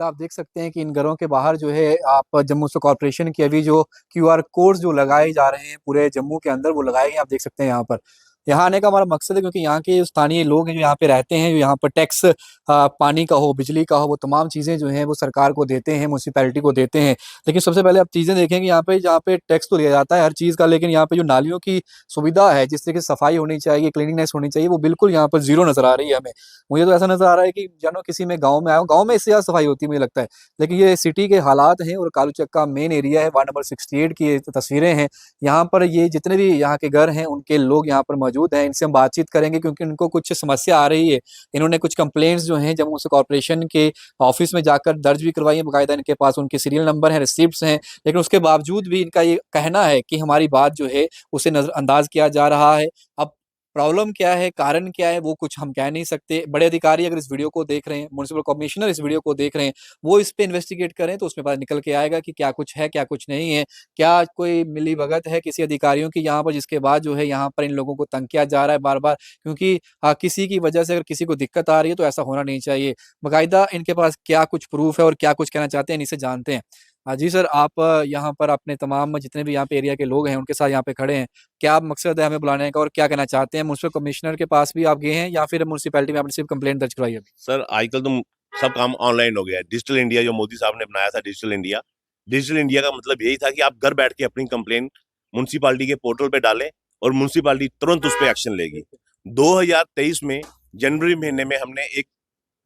आप देख सकते हैं कि इन घरों के बाहर जो है आप जम्मू से कॉर्पोरेशन की अभी जो क्यूआर कोड्स जो लगाए जा रहे हैं पूरे जम्मू के अंदर वो लगाए गए आप देख सकते हैं यहाँ पर। यहाँ आने का हमारा मकसद है क्योंकि यहाँ के स्थानीय लोग हैं जो यहाँ पे रहते हैं, जो यहाँ पर टैक्स पानी का हो, बिजली का हो, वो तमाम चीज़ें जो हैं वो सरकार को देते हैं, म्यूनसिपैलिटी को देते हैं। लेकिन सबसे पहले आप चीज़ें देखें कि यहाँ पे टैक्स तो लिया जाता है हर चीज़ का, लेकिन यहाँ पे जो नालियों की सुविधा है, जिस तरीके से सफाई होनी चाहिए, क्लीनिंगनेस होनी चाहिए, वो बिल्कुल यहाँ पर जीरो नजर आ रही है हमें। मुझे तो ऐसा नजर आ रहा है कि जानो किसी में गाँव में आया हूँ, गाँव में इससे ज्यादा सफाई होती है मुझे लगता है। लेकिन ये सिटी के हालात हैं और कालू चक्का मेन एरिया है, वार्ड नंबर 68 की ये तस्वीरें हैं। यहाँ पर ये जितने भी यहाँ के घर हैं उनके लोग यहाँ पर मौजूद हैं, इनसे हम बातचीत करेंगे क्योंकि उनको कुछ समस्या आ रही है। इन्होंने कुछ कंप्लेंट्स जो हैं जम्मू से कॉर्पोरेशन के ऑफिस में जाकर दर्ज भी करवाई है, बाकायदा इनके पास उनके सीरियल नंबर हैं, रिसिप्ट्स हैं, लेकिन उसके बावजूद भी इनका ये कहना है कि हमारी बात जो है उसे नजरअंदाज किया जा रहा है। अब प्रॉब्लम क्या है, कारण क्या है, वो कुछ हम कह नहीं सकते। बड़े अधिकारी अगर इस वीडियो को देख रहे हैं, म्युनिसिपल कमिश्नर इस वीडियो को देख रहे हैं, वो इस पे इन्वेस्टिगेट करें तो उसमें पता निकल के आएगा कि क्या कुछ है क्या कुछ नहीं है। क्या कोई मिलीभगत है किसी अधिकारियों की यहाँ पर, जिसके बाद जो है यहाँ पर इन लोगों को तंग किया जा रहा है बार बार, क्योंकि किसी की वजह से अगर किसी को दिक्कत आ रही है तो ऐसा होना नहीं चाहिए। बाकायदा इनके पास क्या कुछ प्रूफ है और क्या कुछ कहना चाहते हैं इसे जानते हैं। जी सर, आप यहाँ पर अपने तमाम जितने भी यहाँ पे एरिया के लोग हैं उनके साथ यहाँ पे खड़े हैं, क्या मकसद है हमें बुलाने का और क्या कहना चाहते हैं? म्युनिसिपल कमिश्नर के पास भी आप गए हैं या फिर म्युनिसिपैलिटी में आपने सिर्फ कंप्लेंट दर्ज करवाई है? सर आजकल तो सब काम ऑनलाइन हो गया है। डिजिटल इंडिया जो मोदी साहब ने बनाया था, डिजिटल इंडिया का मतलब यही था कि आप घर बैठ के अपनी कंप्लेन म्यूनसिपालिटी के पोर्टल पे डालें और म्यूनसिपालिटी तुरंत उस पर एक्शन लेगी। 2023 में जनवरी महीने में हमने एक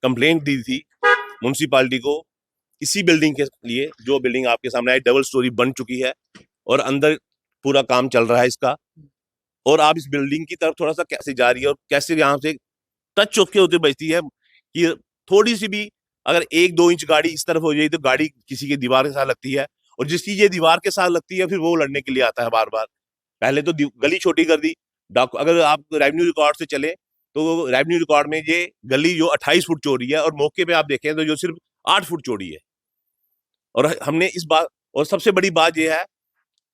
कंप्लेंट दी थी म्यूनसिपालिटी को इसी बिल्डिंग के लिए, जो बिल्डिंग आपके सामने आई, डबल स्टोरी बन चुकी है और अंदर पूरा काम चल रहा है इसका। और आप इस बिल्डिंग की तरफ थोड़ा सा कैसे जा रही है और कैसे यहाँ से टच होते होते बचती है कि थोड़ी सी भी अगर 1-2 इंच गाड़ी इस तरफ हो जाए तो गाड़ी किसी के दीवार के साथ लगती है, और जिसकी ये दीवार के साथ लगती है फिर वो लड़ने के लिए आता है बार बार। पहले तो गली छोटी कर दी। अगर आप रेवेन्यू रिकॉर्ड से चले तो रेवेन्यू रिकॉर्ड में ये गली जो 28 फुट चौड़ी है और मौके पे आप देखें तो जो सिर्फ 8 फुट चौड़ी है। और हमने इस बात, और सबसे बड़ी बात यह है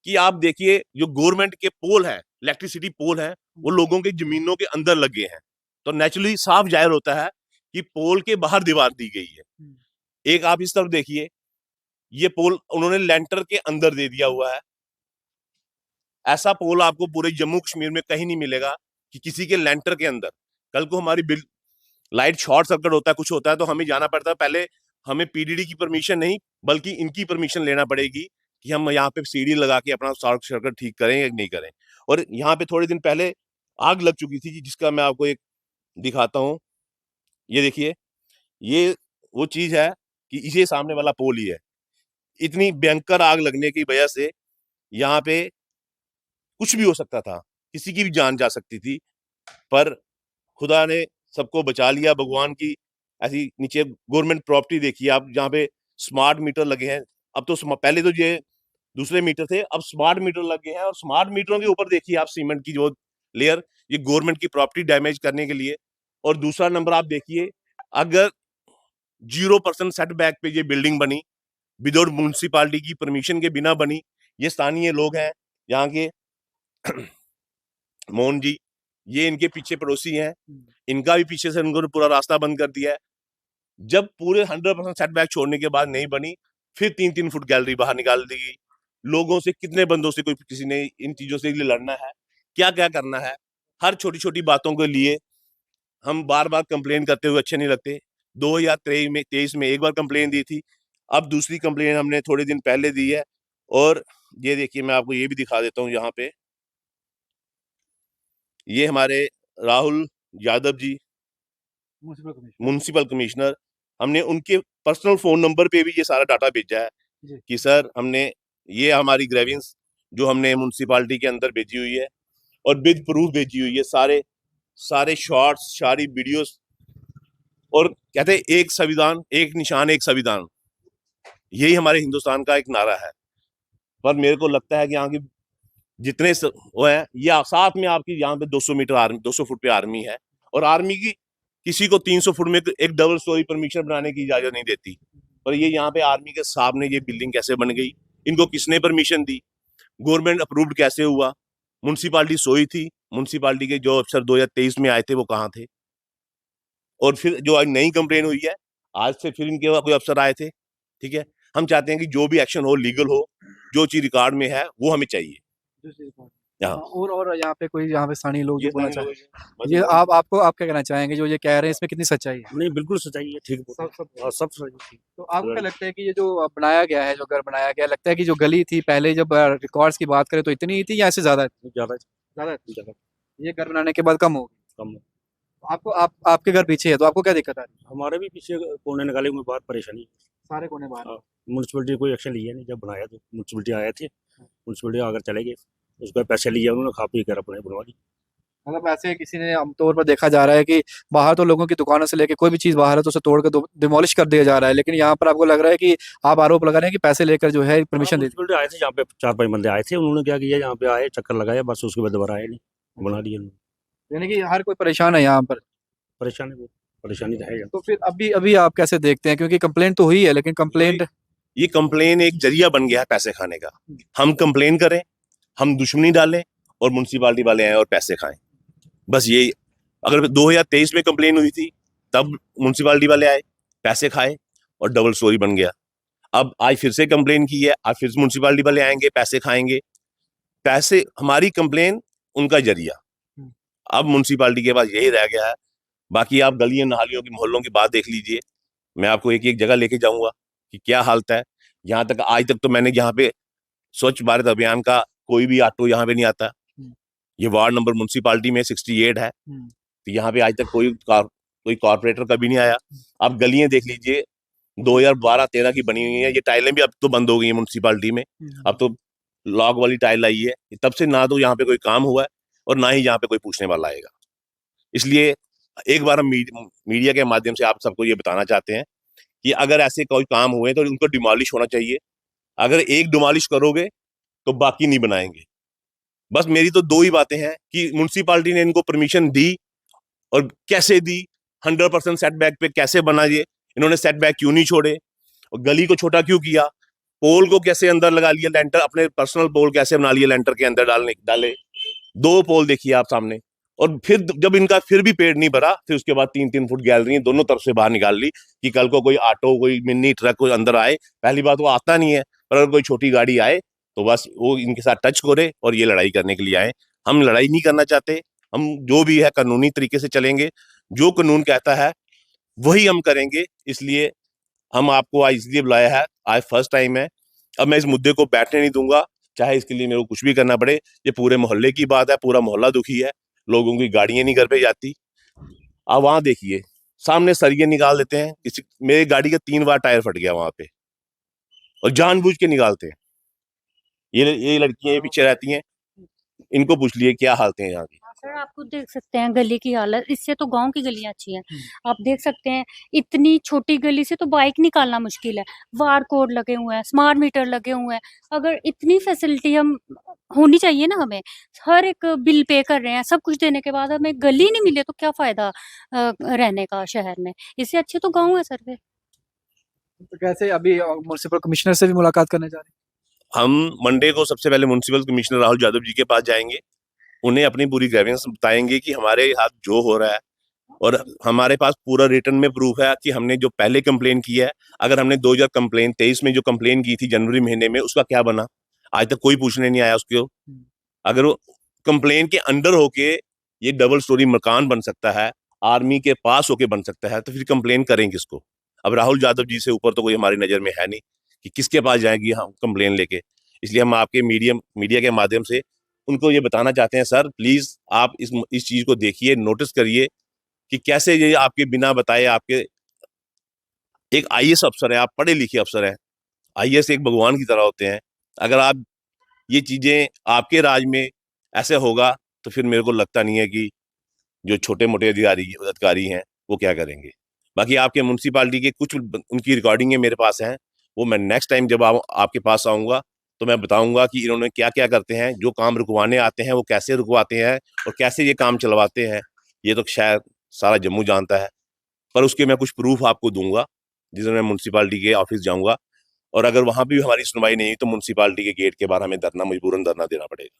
कि आप देखिए जो गवर्नमेंट के पोल है, इलेक्ट्रिसिटी पोल है, वो लोगों के जमीनों के अंदर लगे हैं, तो नेचुरली साफ जाहिर होता है कि पोल के बाहर दीवार दी गई है। एक आप इस तरफ देखिए, ये पोल उन्होंने लेंटर के अंदर दे दिया हुआ है। ऐसा पोल आपको पूरे जम्मू कश्मीर में कहीं नहीं मिलेगा कि किसी के लेंटर के अंदर। कल को हमारी लाइट शॉर्ट सर्किट होता है, कुछ होता है, तो हमें जाना पड़ता है, पहले हमें पीडीडी की परमिशन नहीं बल्कि इनकी परमिशन लेना पड़ेगी कि हम यहाँ पे सीढ़ी लगा के अपना शॉर्ट सर्किट ठीक करें या नहीं करें। और यहाँ पे थोड़े दिन पहले आग लग चुकी थी जिसका मैं आपको एक दिखाता हूँ। ये देखिए, ये वो चीज है कि इसे सामने वाला पोल ही है। इतनी भयंकर आग लगने की वजह से यहाँ पे कुछ भी हो सकता था, किसी की भी जान जा सकती थी, पर खुदा ने सबको बचा लिया। भगवान की ऐसी नीचे गवर्नमेंट प्रॉपर्टी देखिए आप, जहाँ पे स्मार्ट मीटर लगे हैं। अब तो पहले तो ये दूसरे मीटर थे, अब स्मार्ट मीटर लगे हैं, और स्मार्ट मीटरों के ऊपर देखिए आप सीमेंट की जो लेयर, ये गवर्नमेंट की प्रॉपर्टी डैमेज करने के लिए। और दूसरा नंबर आप देखिए, अगर 0% सेटबैक पे ये बिल्डिंग बनी, विदाउट म्यूनसिपालिटी की परमिशन के बिना बनी, ये स्थानीय लोग हैं यहाँ के मोहन जी, ये इनके पीछे पड़ोसी हैं, इनका भी पीछे से उनको पूरा रास्ता बंद कर दिया है। जब पूरे 100% सेटबैक छोड़ने के बाद नहीं बनी, फिर 3-3 फुट गैलरी बाहर निकाल दी गई। लोगों से, कितने बंदों से कोई किसी ने इन चीजों से लड़ना है, क्या क्या करना है। हर छोटी छोटी बातों के लिए हम बार बार कंप्लेन करते हुए अच्छे नहीं लगते। 2023 में एक बार कंप्लेन दी थी, अब दूसरी कंप्लेन हमने थोड़े दिन पहले दी है। और ये देखिए, मैं आपको ये भी दिखा देता हूँ। यहाँ पे ये हमारे राहुल यादव जी, म्युनिसिपल कमिश्नर, हमने उनके पर्सनल फोन नंबर पे भी ये सारा डाटा भेजा है कि सर हमने ये हमारी ग्रेविंस जो हमने म्युनिसिपालिटी के अंदर भेजी हुई है और विद प्रूफ भेजी हुई है, सारे सारे शॉर्ट्स, सारी वीडियोस। और कहते हैं एक संविधान एक निशान एक संविधान, यही हमारे हिंदुस्तान का एक नारा है। पर मेरे को लगता है कि यहाँ की जितने वो है, ये साथ में आपकी यहाँ पे 200 मीटर आर्मी, 200 फुट पे आर्मी है, और आर्मी की किसी को 300 फुट में एक डबल स्टोरी परमिशन बनाने की इजाजत नहीं देती। पर ये यहाँ पे आर्मी के सामने ये बिल्डिंग कैसे बन गई, इनको किसने परमिशन दी, गवर्नमेंट अप्रूव्ड कैसे हुआ, म्यूनसिपालिटी सोई थी, म्यूनसिपालिटी के जो अफसर 2023 में आए थे वो कहाँ थे। और फिर जो आज नई कंप्लेन हुई है, आज से फिर इनके कोई अफसर आए थे, ठीक है। हम चाहते हैं कि जो भी एक्शन हो लीगल हो, जो चीज रिकॉर्ड में है वो हमें चाहिए। हाँ, और यहाँ पे कोई यहाँ पे स्थानीय लोग जो ये बोलना स्थानीय लोग चाहें, हैं, बस ये इनको आप क्या कहना चाहेंगे जो ये कह रहे हैं इसमें कितनी सच्चाई है? नहीं बिल्कुल सच्चाई है, ठीक बोल रहे सब सब हैं। हाँ, सब सही। तो आपको क्या लगता है कि ये जो बनाया गया है, जो घर बनाया गया है, लगता है कि जो गली थी पहले जब रिकॉर्ड्स की बात करें तो इतनी ही थी या इससे ज्यादा थी? ज्यादा ज्यादा थी। ज्यादा ये घर बनाने के बाद कम हो गई। कम है। आपको आपके घर पीछे है तो आपको क्या दिक्कत आ रही है? हमारे भी पीछे कोने निकाले में बहुत परेशानी है। सारे कोने बाहर हाँ, म्यूनसिपलिटी कोई एक्शन लिया नहीं, जब बनाया तो म्यूनसिपलिटी आए थे, म्यूनसिपलिटी आकर चले गए, उसका पैसे लिए उन्होंने, खा पी कर अपने बनवा दी। मतलब ऐसे किसी ने आमतौर पर देखा जा रहा है कि बाहर तो लोगों की दुकानों से लेके कोई भी चीज बाहर है तो उसे तोड़ कर डिमोलिश कर दिया जा रहा है, लेकिन यहाँ पर आपको लग रहा है कि आप आरोप लगा रहे हैं कि पैसे लेकर जो है परमिशन दे दी। म्यूनसिपलिटी आए थे, यहाँ पे 4-5 बंदे आए थे, उन्होंने क्या किया, यहाँ पे आए, चक्कर लगाया, बस उसके बाद दोबारा आए नहीं, बना दिया उन्होंने। यानी कि हर कोई परेशान है यहाँ पर। परेशानी तो है यार। तो फिर अभी अभी आप कैसे देखते हैं, क्योंकि कंप्लेंट तो हुई है लेकिन कंप्लेंट ये कंप्लेन एक जरिया बन गया है पैसे खाने का। हम कंप्लेन करें, हम दुश्मनी डालें और म्यूनसिपालिटी वाले आए और पैसे खाएं, बस ये। अगर 2023 में कंप्लेन हुई थी तब म्यूनसिपालिटी वाले आए, पैसे खाए और डबल स्टोरी बन गया। अब आज फिर से कंप्लेन की है, आज फिर म्यूनसिपालिटी वाले आएंगे, पैसे खाएंगे। पैसे हमारी कंप्लेन, उनका जरिया। अब म्यूनसिपालिटी के पास यही रह गया है। बाकी आप गलियों नालियों की मोहल्लों की बात देख लीजिए, मैं आपको एक एक जगह लेके जाऊंगा कि क्या हालत है। यहाँ तक आज तक तो मैंने यहाँ पे स्वच्छ भारत अभियान का कोई भी ऑटो यहाँ पे नहीं आता। ये वार्ड नंबर म्यूनसिपालिटी में 68 है, तो यहाँ पे आज तक कोई कॉर्पोरेटर कभी नहीं आया। आप गलियां देख लीजिए, 2012-13 की बनी हुई है, ये टाइलें भी अब तो बंद हो गई है म्यूनसिपालिटी में, अब तो लॉग वाली टाइल आई है। तब से ना तो यहाँ पे कोई काम हुआ है और ना ही यहाँ पे कोई पूछने वाला आएगा। इसलिए एक बार हम मीडिया के माध्यम से आप सबको ये बताना चाहते हैं कि अगर ऐसे कोई काम हुए तो उनको डिमोलिश होना चाहिए। अगर एक डिमोलिश करोगे तो बाकी नहीं बनाएंगे। बस मेरी तो दो ही बातें हैं कि म्यूनसिपालिटी ने इनको परमिशन दी और कैसे दी, 100% सेटबैक पे कैसे बना, ये इन्होंने सेटबैक क्यों नहीं छोड़े और गली को छोटा क्यों किया, पोल को कैसे अंदर लगा लिया, लेंटर अपने पर्सनल पोल कैसे बना लिया, लेंटर के अंदर डाले 2 पोल देखिए आप सामने। और फिर जब इनका फिर भी पेड़ नहीं भरा, फिर उसके बाद 3-3 फुट गैलरी दोनों तरफ से बाहर निकाल ली कि कल को कोई ऑटो, कोई मिनी ट्रक कोई अंदर आए। पहली बात वो आता नहीं है, पर अगर कोई छोटी गाड़ी आए तो बस वो इनके साथ टच करे और ये लड़ाई करने के लिए आए। हम लड़ाई नहीं करना चाहते, हम जो भी है कानूनी तरीके से चलेंगे, जो कानून कहता है वही हम करेंगे। इसलिए हम आपको आज इसलिए बुलाया है, आज फर्स्ट टाइम है। अब मैं इस मुद्दे को बैठने नहीं दूंगा, चाहे इसके लिए मेरे को कुछ भी करना पड़े। ये पूरे मोहल्ले की बात है, पूरा मोहल्ला दुखी है, लोगों की गाड़ियां नहीं घर पे जाती। आप वहां देखिए, सामने सरिये निकाल देते हैं, किसी मेरी गाड़ी का 3 बार टायर फट गया वहां पे, और जानबूझ के निकालते हैं। ये लड़कियां ये पीछे रहती हैं, इनको पूछ लिए क्या हालत है यहाँ की। सर आप खुद देख सकते हैं गली की हालत, इससे तो गांव की गलियां अच्छी हैं। आप देख सकते हैं इतनी छोटी गली से तो बाइक निकालना मुश्किल है, वार कोड लगे हुए हैं, स्मार्ट मीटर लगे हुए हैं। अगर इतनी फैसिलिटी हम होनी चाहिए ना, हमें हर एक बिल पे कर रहे हैं, सब कुछ देने के बाद हमें गली नहीं मिले तो क्या फायदा रहने का शहर में। इससे अच्छे तो गाँव है सर। तो कैसे अभी म्युनिसिपल कमिश्नर से भी मुलाकात करने जा रहे हैं? हम मंडे को सबसे पहले म्युनिसिपल कमिश्नर राहुल यादव जी के पास जाएंगे, उन्हें अपनी पूरी ग्रीवेंस बताएंगे कि हमारे हाथ जो हो रहा है, और हमारे पास पूरा रिटर्न में प्रूफ है कि हमने जो पहले कंप्लेन की है, अगर हमने 2023 में जो कंप्लेन की थी जनवरी महीने में, उसका क्या बना, आज तक कोई पूछने नहीं आया उसको। अगर वो कंप्लेन के अंडर होके ये डबल स्टोरी मकान बन सकता है, आर्मी के पास होके बन सकता है, तो फिर कंप्लेन करें किसको। अब राहुल यादव जी से ऊपर तो कोई हमारी नजर में है नहीं कि किसके पास जाएंगी हम कंप्लेन लेके। इसलिए हम आपके मीडिया के माध्यम से उनको ये बताना चाहते हैं, सर प्लीज आप इस चीज को देखिए, नोटिस करिए कि कैसे ये आपके बिना बताए, आपके एक आईएएस अफसर है, आप पढ़े लिखे अफसर हैं, आईएएस एक भगवान की तरह होते हैं। अगर आप ये चीजें आपके राज में ऐसे होगा तो फिर मेरे को लगता नहीं है कि जो छोटे मोटे अधिकारी हैं वो क्या करेंगे। बाकी आपके म्यूनसिपालिटी के कुछ उनकी रिकॉर्डिंग मेरे पास हैं, वो मैं नेक्स्ट टाइम जब आपके पास आऊँगा तो मैं बताऊंगा कि इन्होंने क्या क्या करते हैं, जो काम रुकवाने आते हैं वो कैसे रुकवाते हैं और कैसे ये काम चलवाते हैं। ये तो शायद सारा जम्मू जानता है, पर उसके मैं कुछ प्रूफ आपको दूंगा जिसमें मैं म्यूनसिपालिटी के ऑफिस जाऊंगा, और अगर वहां भी हमारी सुनवाई नहीं हुई तो म्यूनसिपालिटी के गेट के बाहर हमें मजबूरन धरना देना पड़ेगा।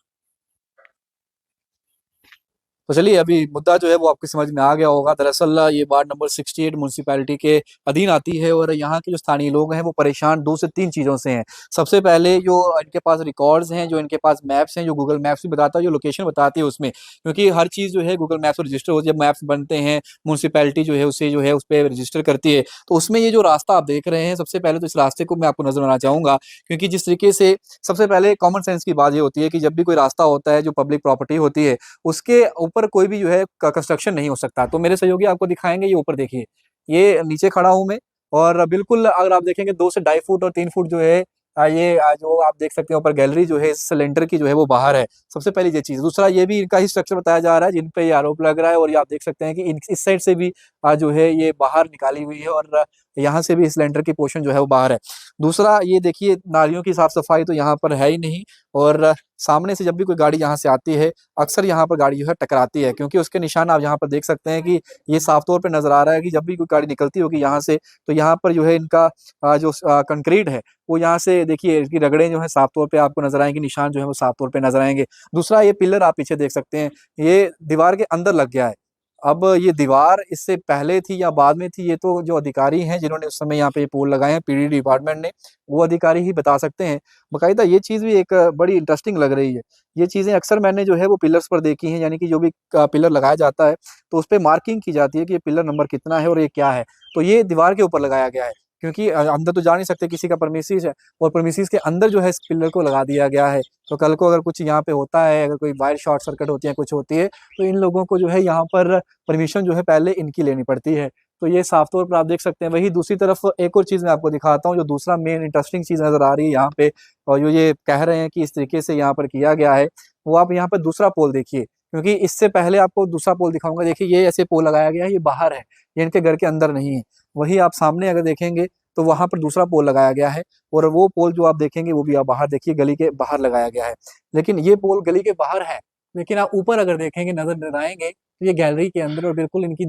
तो चलिए अभी मुद्दा जो है वो आपकी समझ में आ गया होगा। दरअसल ये वार्ड नंबर 68 म्यूनसिपैलिटी के अधीन आती है और यहाँ के जो स्थानीय लोग हैं वो परेशान 2 से 3 चीज़ों से हैं। सबसे पहले जो इनके पास रिकॉर्ड्स हैं, जो इनके पास मैप्स हैं, जो गूगल मैप्स भी बताता है, जो लोकेशन बताती है उसमें, क्योंकि हर चीज़ जो है गूगल मैप्स पर रजिस्टर होती है। जब मैप्स बनते हैं म्यूनसिपैलिटी जो है उसे जो है उस पे रजिस्टर करती है। तो उसमें ये जो रास्ता आप देख रहे हैं, सबसे पहले तो इस रास्ते को मैं आपको नज़र बनाना चाहूँगा, क्योंकि जिस तरीके से सबसे पहले कॉमन सेंस की बात ये होती है कि जब भी कोई रास्ता होता है जो पब्लिक प्रॉपर्टी होती है, उसके ऊपर कोई भी जो है कंस्ट्रक्शन नहीं हो सकता। तो मेरे सहयोगी आपको दिखाएँगे, ये ऊपर देखिए, ये नीचे खड़ा हूँ मैं और बिल्कुल अगर आप देखेंगे 2 से ढाई फुट और 3 फुट जो है ये जो आप देख सकते हैं ऊपर गैलरी जो है इस सिलेंडर की जो है वो बाहर है। सबसे पहली ये चीज़। दूसरा ये भी इनका ही स्ट्रक्चर बताया जा रहा है जिन पे ये आरोप लग रहा है और ये आप देख सकते हैं कि इस साइड से भी जो है ये बाहर निकाली हुई है और यहाँ से भी सिलेंडर की पोर्शन जो है वो बाहर है। दूसरा ये देखिए नालियों की साफ-सफाई तो यहाँ पर है ही नहीं और सामने से जब भी कोई गाड़ी यहाँ से आती है, अक्सर यहाँ पर गाड़ी जो है टकराती है, क्योंकि उसके निशान आप यहाँ पर देख सकते हैं कि ये साफ तौर पे नज़र आ रहा है कि जब भी कोई गाड़ी निकलती होगी यहाँ से, तो यहाँ पर जो है इनका जो कंक्रीट है, वो यहाँ से देखिए इसकी रगड़ें जो हैं साफ तौर पे आपको नज़र आएँगी, निशान जो है वो साफ तौर पे नज़र आएँगे। दूसरा ये पिलर आप पीछे देख सकते हैं, ये दीवार के अंदर लग गया है। अब ये दीवार इससे पहले थी या बाद में थी, ये तो जो अधिकारी हैं जिन्होंने उस समय यहाँ पे पोल लगाए हैं पीडब्ल्यूडी डिपार्टमेंट ने, वो अधिकारी ही बता सकते हैं। बाकायदा ये चीज़ भी एक बड़ी इंटरेस्टिंग लग रही है। ये चीज़ें अक्सर मैंने जो है वो पिलर्स पर देखी हैं, यानी कि जो भी पिलर लगाया जाता है, तो उसपे मार्किंग की जाती है कि ये पिलर नंबर कितना है और ये क्या है। तो ये दीवार के ऊपर लगाया गया है, क्योंकि अंदर तो जा नहीं सकते, किसी का प्रेमिसेस है और प्रेमिसेस के अंदर जो है इस पिलर को लगा दिया गया है। तो कल को अगर कुछ यहाँ पे होता है, अगर कोई वायर शॉर्ट सर्किट होती है, कुछ होती है, तो इन लोगों को जो है यहाँ पर परमिशन जो है पहले इनकी लेनी पड़ती है। तो ये साफ तौर पर आप देख सकते हैं। वहीं दूसरी तरफ एक और चीज़ मैं आपको दिखाता हूँ, जो दूसरा मेन इंटरेस्टिंग चीज़ नज़र आ रही है यहाँ पे, और जो ये कह रहे हैं कि इस तरीके से यहाँ पर किया गया है, वो आप यहाँ पर दूसरा पोल देखिए, क्योंकि इससे पहले आपको दूसरा पोल दिखाऊँगा। देखिए ये ऐसे पोल लगाया गया है, ये बाहर है, ये इनके घर के अंदर नहीं है। वहीं आप सामने अगर देखेंगे तो वहाँ पर दूसरा पोल लगाया गया है और वो पोल जो आप देखेंगे वो भी आप बाहर देखिए, गली के बाहर लगाया गया है। लेकिन ये पोल गली के बाहर है, लेकिन आप ऊपर अगर देखेंगे, नज़र लगाएँगे, तो ये गैलरी के अंदर और बिल्कुल इनकी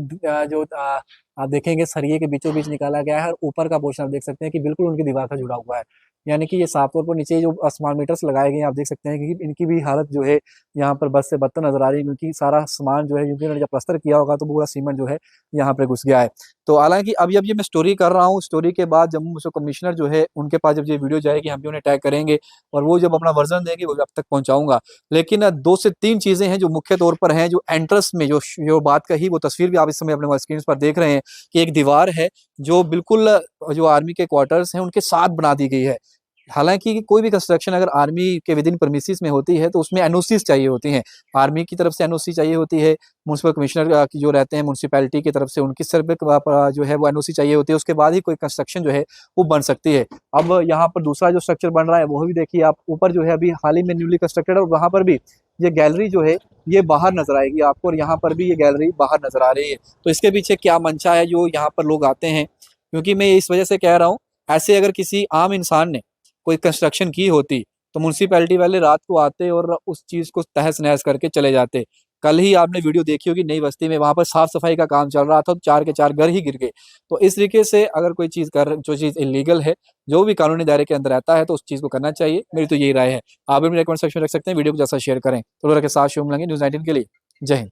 आप देखेंगे सरिये के बीचों-बीच निकाला गया है और ऊपर का पोर्शन आप देख सकते हैं कि बिल्कुल उनकी दीवार से जुड़ा हुआ है। यानी कि ये साफ तौर पर नीचे जो स्मार्ट मीटर्स लगाए गए हैं, आप देख सकते हैं कि इनकी भी हालत जो है यहाँ पर बद से बदतर नज़र आ रही है, क्योंकि सारा सामान जो है, क्योंकि उन्होंने जब प्लास्टर किया होगा तो पूरा सीमेंट जो है यहाँ पे घुस गया है। तो हालाँकि अभी अब ये मैं स्टोरी कर रहा हूँ, स्टोरी के बाद जम्मू म्युनिसिपल कमिश्नर जो है उनके पास जब ये वीडियो जाएगी, हम भी उन्हें टैग करेंगे और वो जब अपना वर्ज़न देंगे वो भी आप तक पहुँचाऊँगा। लेकिन 2 से 3 चीज़ें हैं जो मुख्य तौर पर हैं, जो एंट्रेंस में जो बात कही, वो तस्वीर भी आप इस समय अपने स्क्रीन पर देख रहे हैं कि एक दीवार है जो बिल्कुल जो आर्मी के क्वार्टर्स हैं उनके साथ बना दी गई है। हालाँकि कोई भी कंस्ट्रक्शन अगर आर्मी के विदिन प्रेमिसेस में होती है तो उसमें एनओसीज़ चाहिए होती हैं। आर्मी की तरफ से एनओसी चाहिए होती है, म्युनिसिपल कमिश्नर की जो रहते हैं म्युनिसिपैलिटी की तरफ से उनकी सर पे जो है वो एनओसी चाहिए होती है, उसके बाद ही कोई कंस्ट्रक्शन जो है वो बन सकती है। अब यहाँ पर दूसरा जो स्ट्रक्चर बन रहा है वो भी देखिए आप, ऊपर जो है अभी हाल ही में न्यूली कंस्ट्रक्टेड है और वहाँ पर भी ये गैलरी जो है ये बाहर नज़र आएगी आपको और यहाँ पर भी ये गैलरी बाहर नज़र आ रही है। तो इसके पीछे क्या मंशा है जो यहाँ पर लोग आते हैं, क्योंकि मैं इस वजह से कह रहा हूँ, ऐसे अगर किसी आम इंसान ने कोई कंस्ट्रक्शन की होती तो म्युनिसिपैलिटी वाले रात को आते और उस चीज़ को तहस-नहस करके चले जाते। कल ही आपने वीडियो देखी होगी नई बस्ती में, वहाँ पर साफ-सफाई का काम चल रहा था, 4 के 4 घर ही गिर गए। तो इस तरीके से अगर कोई चीज़ जो चीज़ इल्लीगल है, जो भी कानूनी दायरे के अंदर आता है, तो उस चीज़ को करना चाहिए। मेरी तो यही राय है। आप भी मेरे कमेंट सेक्शन में रख सकते हैं, वीडियो को ज़्यादा शेयर करें। तो के साथ शुभ मिलेंगे न्यूज़ 19 के लिए। जय हिंद।